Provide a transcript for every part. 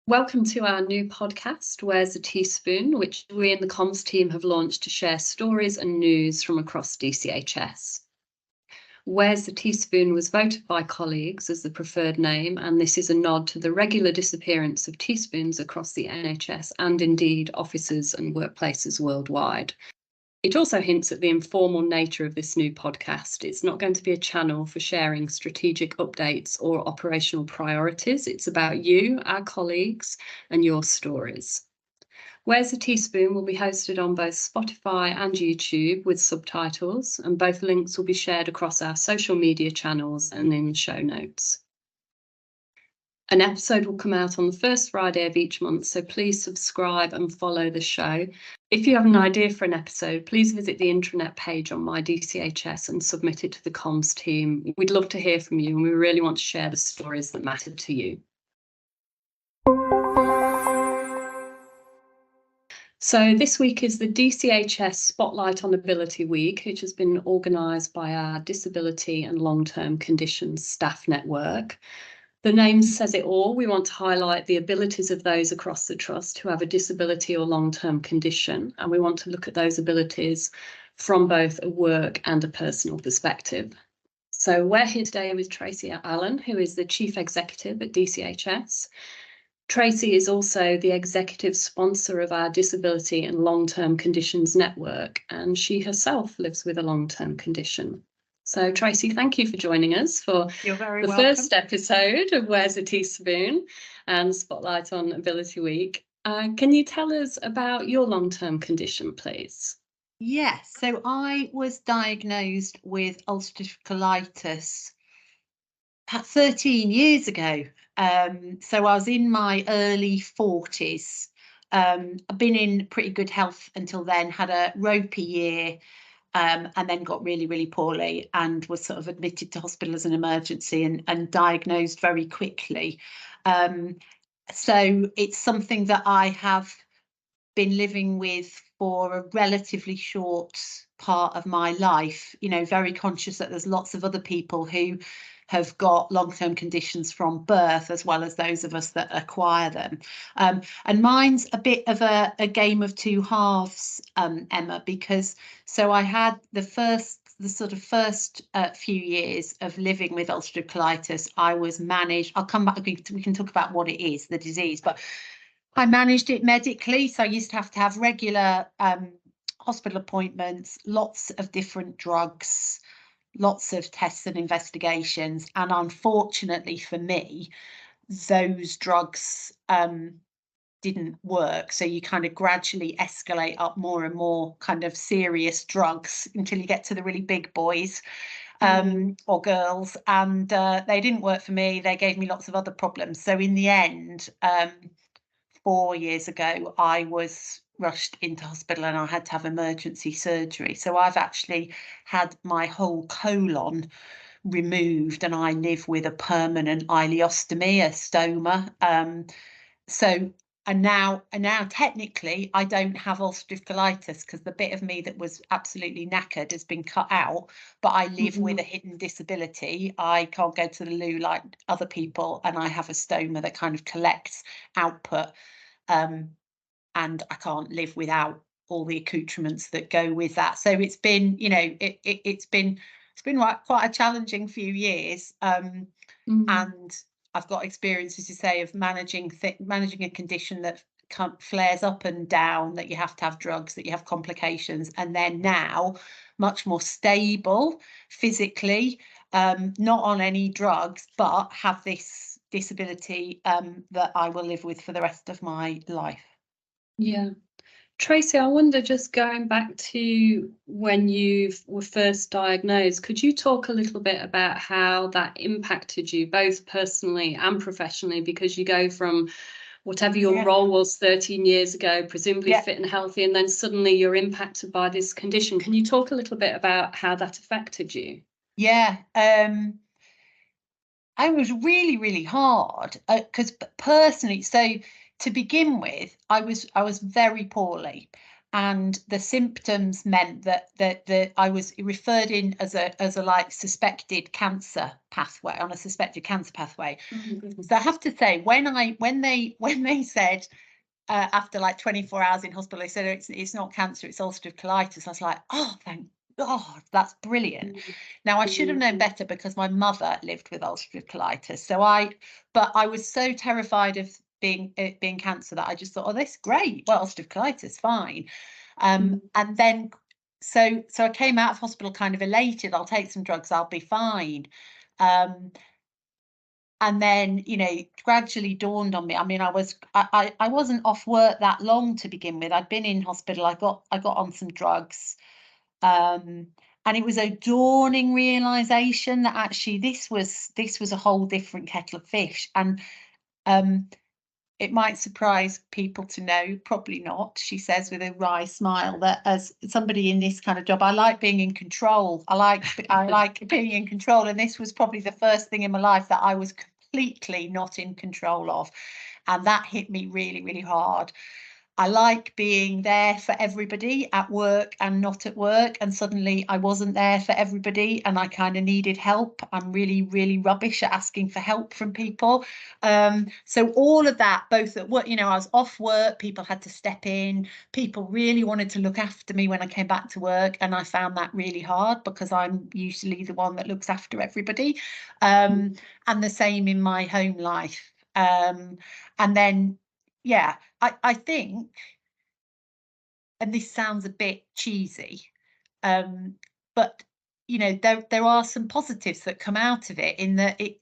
Welcome to our new podcast, Where's a Teaspoon, which we in the comms team have launched to share stories and news from across DCHS. Where's the Teaspoon was voted by colleagues as the preferred name, and this is a nod to the regular disappearance of teaspoons across the NHS and indeed offices and workplaces worldwide. It also hints at the informal nature of this new podcast. It's not going to be a channel for sharing strategic updates or operational priorities. It's about you, our colleagues, and your stories. Where's a Teaspoon will be hosted on both Spotify and YouTube with subtitles, and both links will be shared across our social media channels and in the show notes. An episode will come out on the first Friday of each month, so please subscribe and follow the show. If you have an idea for an episode, please visit the intranet page on my DCHS and submit it to the comms team. We'd love to hear from you, and we really want to share the stories that matter to you. So this week is the DCHS Spotlight on Ability Week, which has been organised by our Disability and Long-Term Conditions Staff Network. The name says it all. We want to highlight the abilities of those across the Trust who have a disability or long-term condition, and we want to look at those abilities from both a work and a personal perspective. So we're here today with Tracy Allen, who is the Chief Executive at DCHS. Tracy is also the executive sponsor of our Disability and Long-Term Conditions Network, and she herself lives with a long-term condition. So Tracy, thank you for joining us for the first episode of Where's a Teaspoon and Spotlight on Ability Week. Can you tell us about your long-term condition, please? Yes, so I was diagnosed with ulcerative colitis 13 years ago. So I was in my early 40s. I've been in pretty good health until then, had a ropey year. And then got really, really poorly and was sort of admitted to hospital as an emergency and diagnosed very quickly. So it's something that I have been living with for a relatively short part of my life, very conscious that there's lots of other people who have got long-term conditions from birth, as well as those of us that acquire them. And mine's a bit of a game of two halves, Emma, because so I had the first few years of living with ulcerative colitis. I was managed. I'll come back. We can talk about what it is, the disease, but I managed it medically. So I used to have regular hospital appointments, lots of different drugs, lots of tests and investigations, and unfortunately for me, those drugs didn't work. So you kind of gradually escalate up more and more kind of serious drugs until you get to the really big boys or girls, and they didn't work for me. They gave me lots of other problems. So in the end, 4 years ago, I was rushed into hospital and I had to have emergency surgery. So I've actually had my whole colon removed and I live with a permanent ileostomy, a stoma. And now technically I don't have ulcerative colitis because the bit of me that was absolutely knackered has been cut out, but I live with a hidden disability. I can't go to the loo like other people, and I have a stoma that kind of collects output. And I can't live without all the accoutrements that go with that. So it's been, it's been quite a challenging few years. And I've got experience, as you say, of managing a condition that flares up and down, that you have to have drugs, that you have complications, and then now much more stable physically, not on any drugs, but have this disability that I will live with for the rest of my life. Yeah. Tracy, I wonder, just going back to when you were first diagnosed, could you talk a little bit about how that impacted you, both personally and professionally, because you go from whatever your role was 13 years ago, presumably fit and healthy, and then suddenly you're impacted by this condition. Can you talk a little bit about how that affected you? Yeah. It was really, really hard because personally, so to begin with, I was very poorly. and the symptoms meant that I was referred in as a like suspected cancer pathway, on a suspected cancer pathway. So I have to say, when they said after like 24 hours in hospital, they said it's not cancer, it's ulcerative colitis, I was like, oh, thank God, that's brilliant. Now I should have known better because my mother lived with ulcerative colitis. But I was so terrified of it being cancer that I just thought, oh, this is great. Well, ulcerative colitis, fine. And then so I came out of hospital kind of elated. I'll take some drugs, I'll be fine. And then, you know, gradually dawned on me. I mean, I wasn't off work that long to begin with. I'd been in hospital. I got on some drugs. And it was a dawning realization that actually this was a whole different kettle of fish. And it might surprise people to know, probably not, she says with a wry smile, that as somebody in this kind of job, I like being in control. I like being in control. And this was probably the first thing in my life that I was completely not in control of. And that hit me really, really hard. I like being there for everybody at work and not at work. And suddenly I wasn't there for everybody and I kind of needed help. I'm really, really rubbish at asking for help from people. So all of that, both at work, you know, I was off work, people had to step in, people really wanted to look after me when I came back to work. And I found that really hard because I'm usually the one that looks after everybody. And the same in my home life. And then, yeah, I think, and this sounds a bit cheesy, but you know, there are some positives that come out of it, in that it,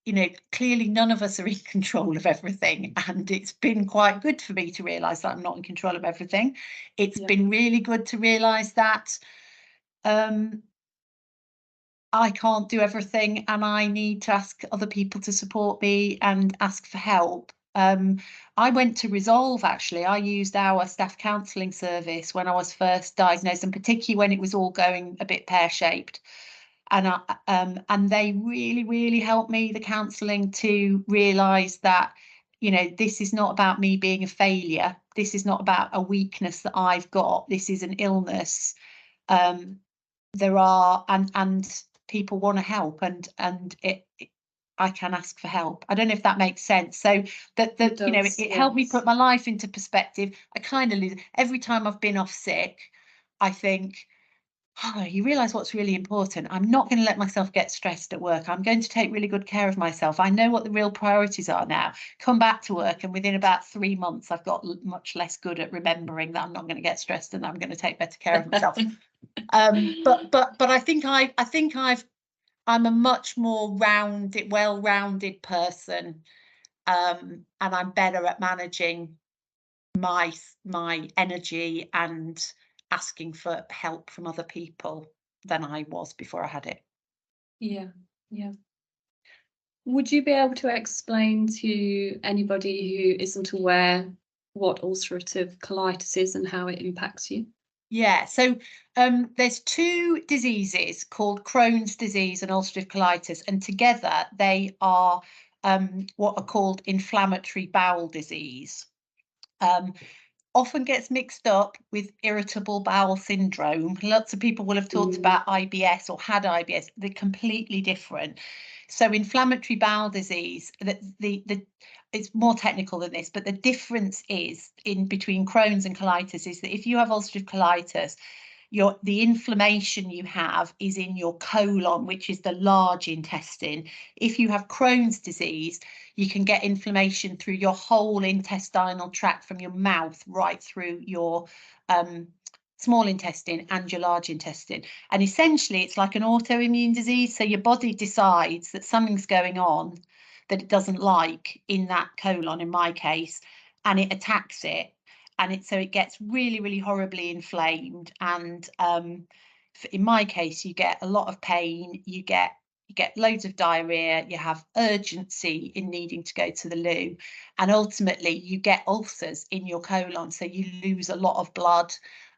you know, clearly none of us are in control of everything, and it's been quite good for me to realise that I'm not in control of everything. It's been really good to realise that I can't do everything and I need to ask other people to support me and ask for help. I went to Resolve, actually. I used our staff counselling service when I was first diagnosed, and particularly when it was all going a bit pear-shaped. And they really, really helped me, the counselling, to realise that, you know, this is not about me being a failure. This is not about a weakness that I've got. This is an illness. There are, and people want to help, and I can ask for help. I don't know if that makes sense. So that you know, it helped me put my life into perspective. I kind of lose every time I've been off sick. I think, oh, you realise what's really important. I'm not going to let myself get stressed at work. I'm going to take really good care of myself. I know what the real priorities are now. Come back to work, and within about 3 months, I've got much less good at remembering that I'm not going to get stressed and I'm going to take better care of myself. But I think I'm a much more well-rounded person, and I'm better at managing my energy and asking for help from other people than I was before I had it. Yeah. Would you be able to explain to anybody who isn't aware what ulcerative colitis is and how it impacts you? Yeah, so there's two diseases called Crohn's disease and ulcerative colitis, and together they are what are called inflammatory bowel disease. Often gets mixed up with irritable bowel syndrome. Lots of people will have talked about IBS or had IBS. They're completely different. So inflammatory bowel disease, it's more technical than this, but the difference is in between Crohn's and colitis is that if you have ulcerative colitis, the inflammation you have is in your colon, which is the large intestine. If you have Crohn's disease, you can get inflammation through your whole intestinal tract, from your mouth right through your small intestine and your large intestine. And essentially, it's like an autoimmune disease. So your body decides that something's going on that it doesn't like in that colon, in my case, and it attacks it. And so it gets really, really horribly inflamed. And in my case, you get a lot of pain, you get loads of diarrhea, you have urgency in needing to go to the loo, and ultimately you get ulcers in your colon. So you lose a lot of blood,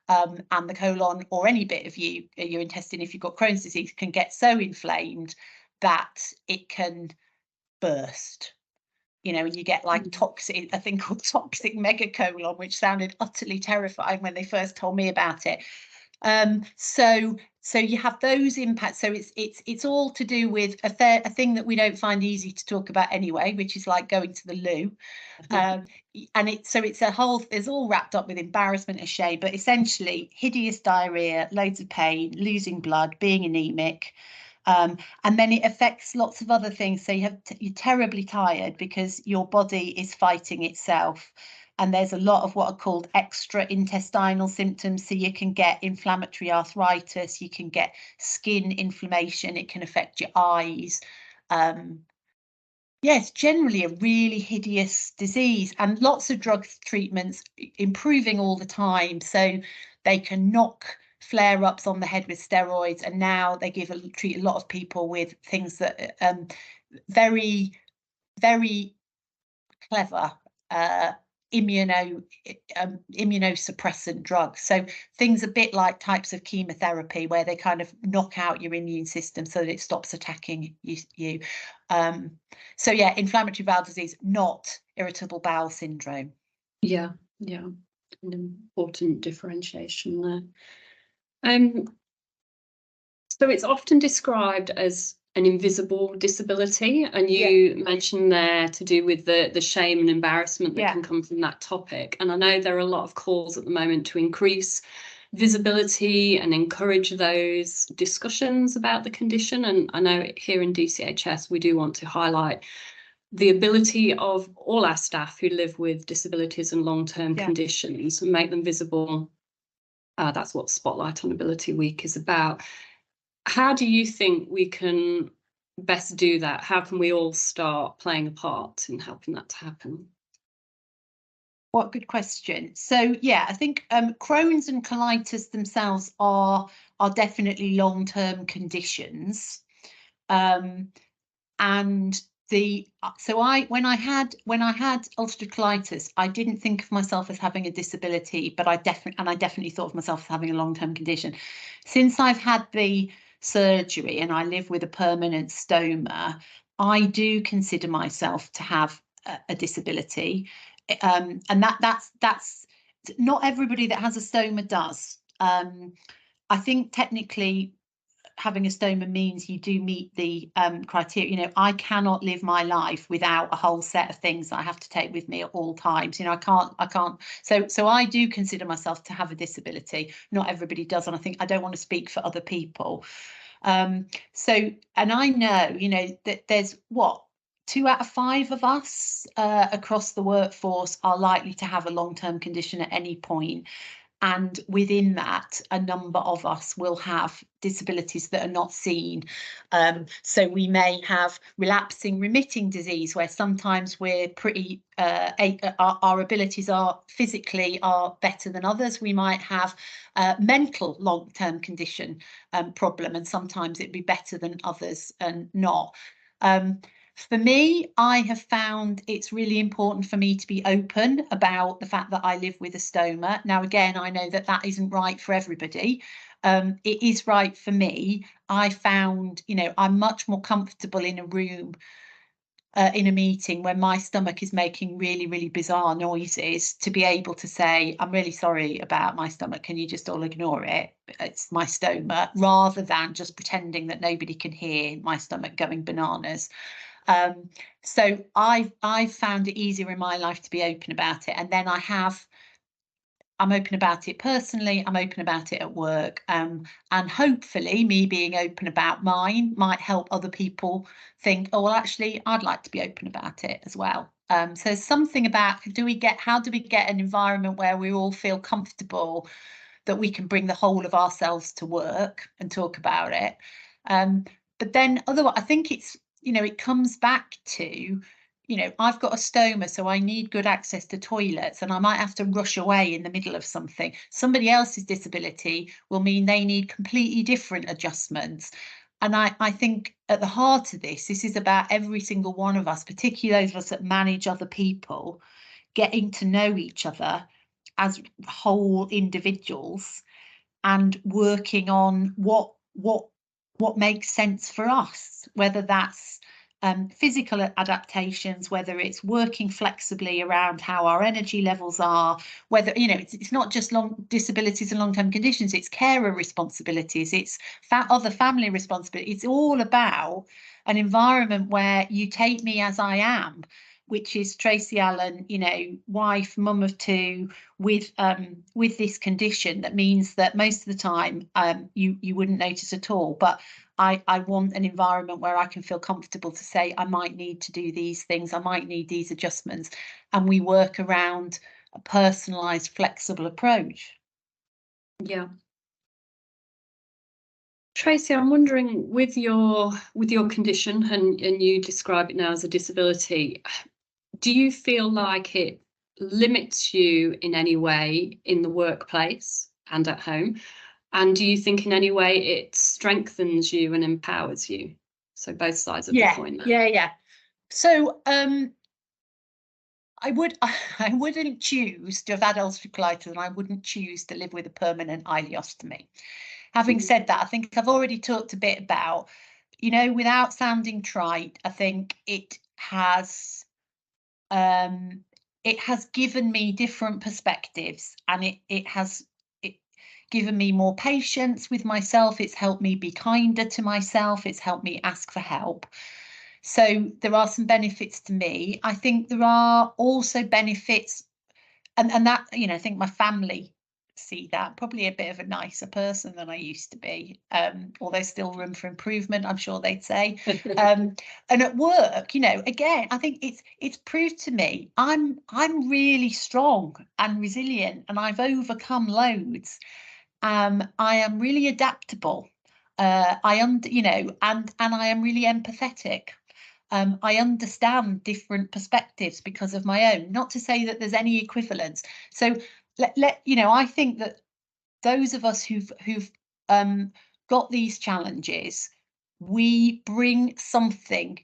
and the colon, or any bit of your intestine, if you've got Crohn's disease, can get so inflamed that it can burst. you know, and you get like toxic, a thing called toxic megacolon, which sounded utterly terrifying when they first told me about it. So you have those impacts. So it's all to do with a thing that we don't find easy to talk about anyway, which is like going to the loo. And it's all wrapped up with embarrassment and shame, but essentially hideous diarrhea, loads of pain, losing blood, being anemic. And then it affects lots of other things. So you're terribly tired because your body is fighting itself. And there's a lot of what are called extra intestinal symptoms. So you can get inflammatory arthritis, you can get skin inflammation, it can affect your eyes. It's generally a really hideous disease, and lots of drug treatments improving all the time. So they can knock flare-ups on the head with steroids, and now they treat a lot of people with things that very, very clever immunosuppressant drugs. So things a bit like types of chemotherapy where they kind of knock out your immune system so that it stops attacking you. So yeah, inflammatory bowel disease, not irritable bowel syndrome. Yeah, an important differentiation there. So it's often described as an invisible disability, and you mentioned there to do with the shame and embarrassment that can come from that topic. And I know there are a lot of calls at the moment to increase visibility and encourage those discussions about the condition. And I know here in DCHS we do want to highlight the ability of all our staff who live with disabilities and long-term conditions and make them visible. That's what Spotlight on Ability Week is about. How do you think we can best do that? How can we all start playing a part in helping that to happen? What a good question. So yeah, I think Crohn's and colitis themselves are definitely long-term conditions. And when I had ulcerative colitis, I didn't think of myself as having a disability, but I definitely thought of myself as having a long-term condition. Since I've had the surgery and I live with a permanent stoma, I do consider myself to have a disability, and that's not everybody that has a stoma does. I think technically having a stoma means you do meet the criteria. You know, I cannot live my life without a whole set of things that I have to take with me at all times. You know, I can't. So I do consider myself to have a disability. Not everybody does, and I think I don't want to speak for other people. And I know, you know, that there's 2 out of 5 of us across the workforce are likely to have a long-term condition at any point. And within that, a number of us will have disabilities that are not seen. So we may have relapsing remitting disease, where sometimes we're pretty, our abilities are physically better than others. We might have mental long-term condition problem, and sometimes it'd be better than others and not. For me, I have found it's really important for me to be open about the fact that I live with a stoma. Now, again, I know that that isn't right for everybody. It is right for me. I found, you know, I'm much more comfortable in a room, in a meeting when my stomach is making really, really bizarre noises, to be able to say, I'm really sorry about my stomach. Can you just all ignore it? It's my stoma, rather than just pretending that nobody can hear my stomach going bananas. So I've found it easier in my life to be open about it, and then I'm open about it personally, I'm open about it at work, and hopefully me being open about mine might help other people think, oh, well, actually, I'd like to be open about it as well. So something about how do we get an environment where we all feel comfortable that we can bring the whole of ourselves to work and talk about it. But then otherwise, I think it's, you know, it comes back to, you know, I've got a stoma, so I need good access to toilets, and I might have to rush away in the middle of something. Somebody else's disability will mean they need completely different adjustments. And I think at the heart of this is about every single one of us, particularly those of us that manage other people, getting to know each other as whole individuals and working on what makes sense for us, whether that's physical adaptations, whether it's working flexibly around how our energy levels are, whether, you know, it's not just disabilities and long-term conditions, it's carer responsibilities, it's other family responsibility. It's all about an environment where you take me as I am, which is Tracy Allen, you know, wife, mum of two, with this condition that means that most of the time you wouldn't notice at all. But I want an environment where I can feel comfortable to say I might need to do these things, I might need these adjustments, and we work around a personalised, flexible approach. Yeah. Tracy, I'm wondering, with your condition, and you describe it now as a disability, do you feel like it limits you in any way in the workplace and at home? And do you think in any way it strengthens you and empowers you? So both sides of the coin there. Yeah. So I wouldn't choose to have had ulcerative colitis, and I wouldn't choose to live with a permanent ileostomy. Having said that, I think I've already talked a bit about, you know, without sounding trite, I think it has given me different perspectives, and it has given me more patience with myself. It's helped me be kinder to myself. It's helped me ask for help. So there are some benefits to me. I think there are also benefits, and that, you know, I think my family see that. Probably a bit of a nicer person than I used to be, although still room for improvement, I'm sure they'd say. And at work, you know, again, I think it's proved to me I'm really strong and resilient, and I've overcome loads. I am really adaptable. You know, and I am really empathetic. I understand different perspectives because of my own. Not to say that there's any equivalence. So you know, I think that those of us who've got these challenges, we bring something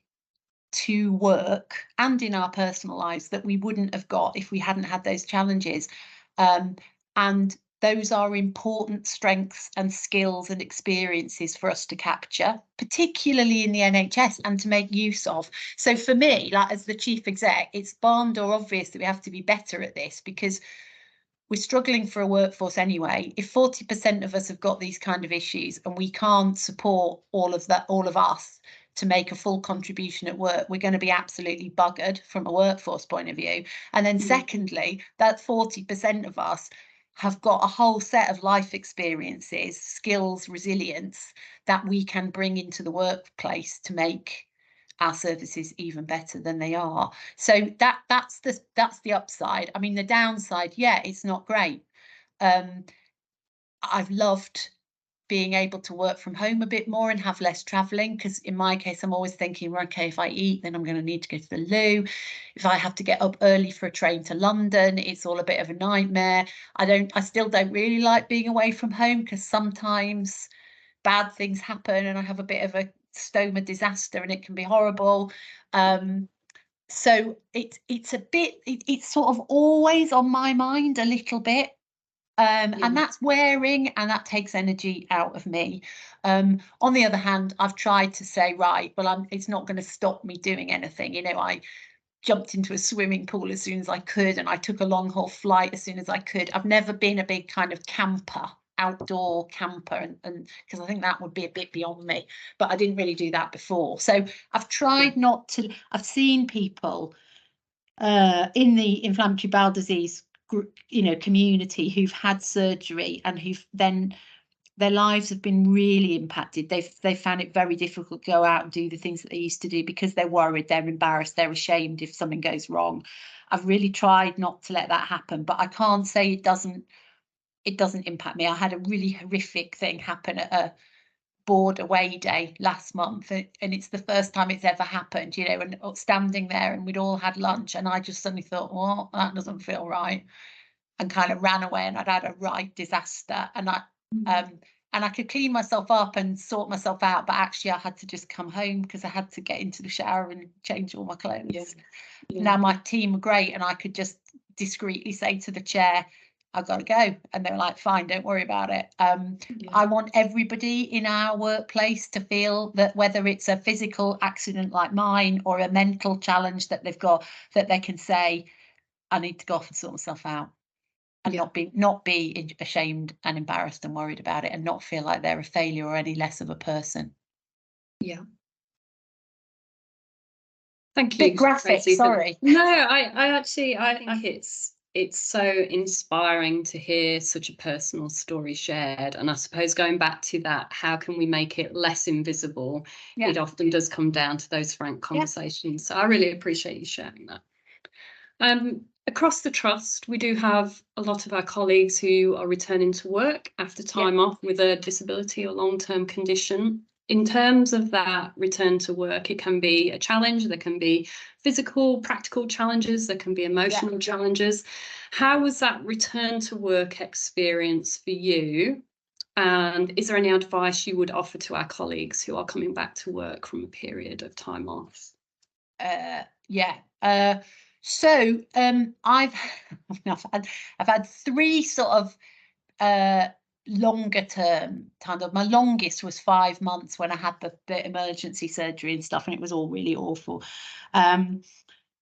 to work and in our personal lives that we wouldn't have got if we hadn't had those challenges. And those are important strengths and skills and experiences for us to capture, particularly in the NHS, and to make use of. So for me, like as the chief exec, it's barn door obvious that we have to be better at this, because we're struggling for a workforce anyway. If 40% of us have got these kind of issues and we can't support all of us to make a full contribution at work, we're going to be absolutely buggered from a workforce point of view. And then secondly, that 40% of us have got a whole set of life experiences, skills, resilience that we can bring into the workplace to make our services even better than they are. So that's the upside. I mean, the downside, yeah, it's not great. I've loved being able to work from home a bit more and have less traveling, because in my case, I'm always thinking, well, okay, if I eat, then I'm going to need to go to the loo. If I have to get up early for a train to London, it's all a bit of a nightmare. I still don't really like being away from home, because sometimes bad things happen and I have a bit of a stoma disaster and it can be horrible. So it's sort of always on my mind a little bit. And that's wearing, and that takes energy out of me. On the other hand, I've tried to say, right, well, it's not going to stop me doing anything. You know, I jumped into a swimming pool as soon as I could, and I took a long haul flight as soon as I could. I've never been a big kind of outdoor camper, and because I think that would be a bit beyond me, but I didn't really do that before. So I've tried not to. I've seen people in the inflammatory bowel disease community who've had surgery and who've then their lives have been really impacted. They've found it very difficult to go out and do the things that they used to do because they're worried, they're embarrassed, they're ashamed if something goes wrong. I've really tried not to let that happen, but I can't say it doesn't impact me. I had a really horrific thing happen at a board away day last month, and it's the first time it's ever happened, you know, and standing there and we'd all had lunch and I just suddenly thought, well, that doesn't feel right, and kind of ran away, and I'd had a right disaster, and I could clean myself up and sort myself out, but actually I had to just come home because I had to get into the shower and change all my clothes. Now my team were great, and I could just discreetly say to the chair, I've got to go. And they were like, fine, don't worry about it. I want everybody in our workplace to feel that whether it's a physical accident like mine or a mental challenge that they've got, that they can say, I need to go off and sort myself out. And not be ashamed and embarrassed and worried about it, and not feel like they're a failure or any less of a person. Yeah. Thank you. Bit graphic, Tracy, sorry. No, I think it's so inspiring to hear such a personal story shared. And I suppose going back to that, how can we make it less invisible? Yeah. It often does come down to those frank conversations. So I really appreciate you sharing that. Across the trust, we do have a lot of our colleagues who are returning to work after time off with a disability or long-term condition. In terms of that return to work, it can be a challenge. There can be physical, practical challenges. There can be emotional challenges. How was that return to work experience for you? And is there any advice you would offer to our colleagues who are coming back to work from a period of time off? So I've had three sort of longer term kind of. My longest was 5 months when I had the emergency surgery and stuff, and it was all really awful.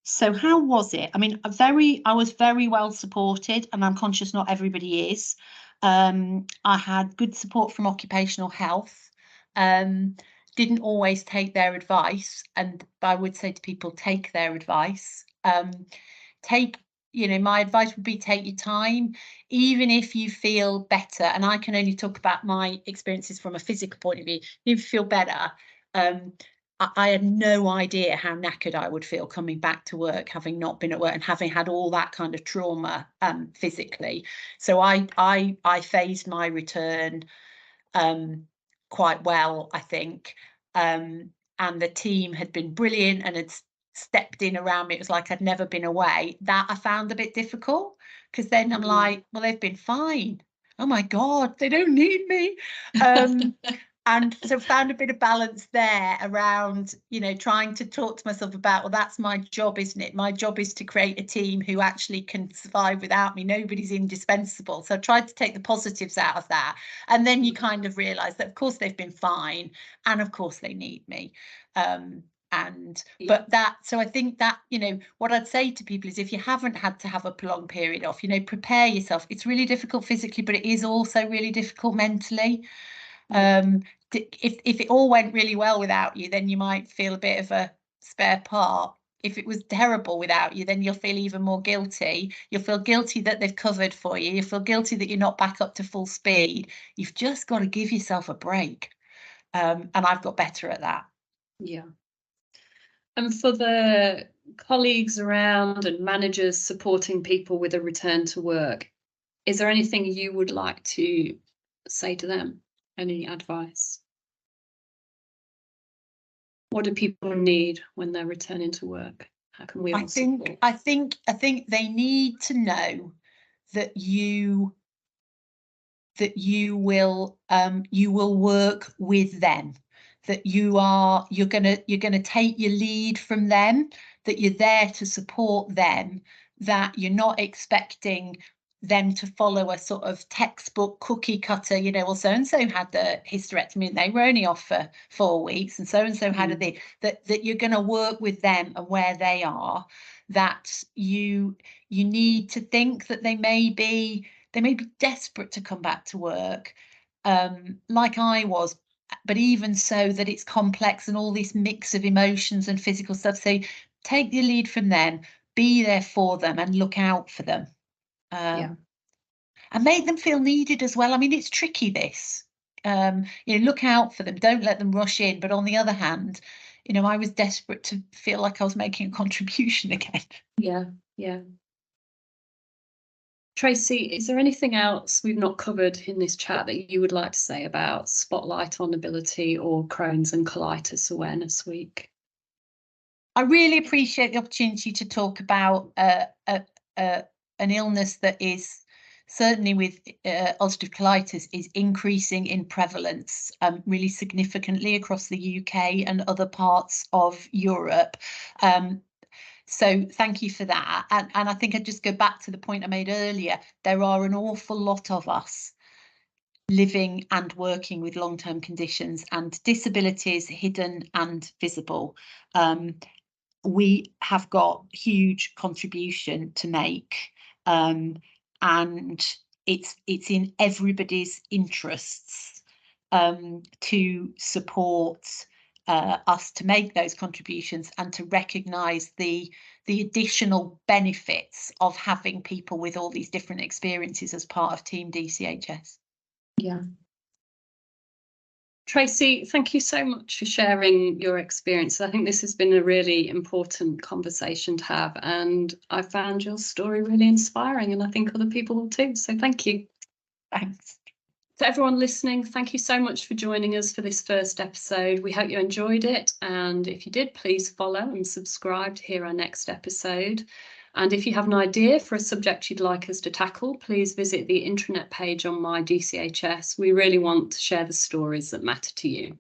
So how was it? I mean, I was very well supported, and I'm conscious not everybody is. I had good support from occupational health. Didn't always take their advice, and I would say to people, take their advice. My advice would be take your time, even if you feel better. And I can only talk about my experiences from a physical point of view. If you feel better, I had no idea how knackered I would feel coming back to work, having not been at work and having had all that kind of trauma physically. So I phased my return quite well, I think. And the team had been brilliant and had stepped in around me. It was like I'd never been away. That I found a bit difficult, because then I'm like, well, they've been fine. Oh my God, they don't need me. And so found a bit of balance there around, trying to talk to myself about, well, that's my job, isn't it? My job is to create a team who actually can survive without me. Nobody's indispensable. So I tried to take the positives out of that. And then you kind of realise that, of course, they've been fine. And of course, they need me. So I think that, what I'd say to people is, if you haven't had to have a prolonged period off, prepare yourself. It's really difficult physically, but it is also really difficult mentally. If it all went really well without you, then you might feel a bit of a spare part. If it was terrible without you, then you'll feel even more guilty. You'll feel guilty that they've covered for you. You feel guilty that you're not back up to full speed. You've just got to give yourself a break. And I've got better at that. Yeah. And for the colleagues around and managers supporting people with a return to work, is there anything you would like to say to them? Any advice? What do people need when they're returning to work? How can we all support? I think they need to know that you will work with them, that you're gonna take your lead from them, that you're there to support them, that you're not expecting them to follow a sort of textbook cookie cutter, well, so and so had the hysterectomy and they were only off for 4 weeks, and so had that you're going to work with them and where they are, that you need to think that they may be desperate to come back to work, like I was, but even so, that it's complex and all this mix of emotions and physical stuff. So take the lead from them, be there for them and look out for them. And make them feel needed as well. I mean, it's tricky, this. Look out for them. Don't let them rush in. But on the other hand, I was desperate to feel like I was making a contribution again. Yeah. Tracy, is there anything else we've not covered in this chat that you would like to say about Spotlight on Ability or Crohn's and Colitis Awareness Week? I really appreciate the opportunity to talk about an illness that is, certainly with ulcerative colitis, is increasing in prevalence really significantly across the UK and other parts of Europe. So thank you for that. And I think I'd just go back to the point I made earlier. There are an awful lot of us living and working with long-term conditions and disabilities, hidden and visible. We have got huge contribution to make, and it's in everybody's interests to support us to make those contributions and to recognise the additional benefits of having people with all these different experiences as part of Team DCHS. Yeah. Tracy, thank you so much for sharing your experience. I think this has been a really important conversation to have, and I found your story really inspiring, and I think other people will too. So thank you. Thanks. To everyone listening, thank you so much for joining us for this first episode. We hope you enjoyed it, and if you did, please follow and subscribe to hear our next episode. And if you have an idea for a subject you'd like us to tackle, please visit the intranet page on My DCHS. We really want to share the stories that matter to you.